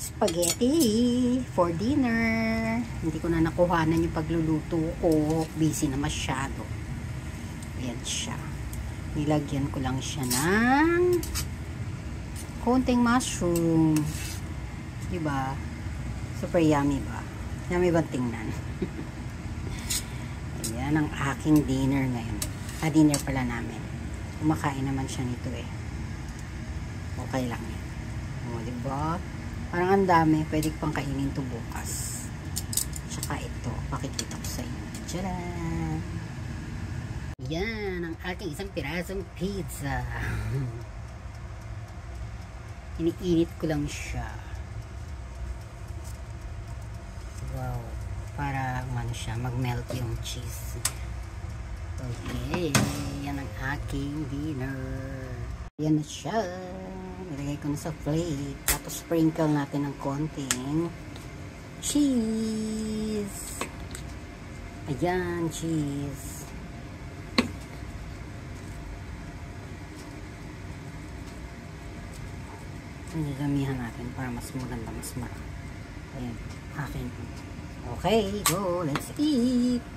spaghetti for dinner. Hindi ko na nakuhanan yung pagluluto ko. Busy na masyado. Ayan siya. Nilagyan ko lang siya ng konting mushroom. Diba? Super yummy ba? Yummy ba tingnan? Ayan ang aking dinner ngayon. Dinner pala namin. Kumakain naman siya nito eh. Okay lang yan. O, diba? Parang ang dami. Pwede pang kainin to bukas. Tsaka ito. Pakikita ko sa inyo. Tcharan! Yan ang aking isang pirasong pizza. Iniinit ko lang siya. Wow. Para ano siya, mag-melt yung cheese. Okay. Yan ang aking dinner. Yan na siya. Nilagay ko na sa plate. Tapos sprinkle natin ng konting cheese. Ayan, cheese. Nagagamihan natin para mas maganda, mas marami. Ayan, akin. Okay, go. Let's eat.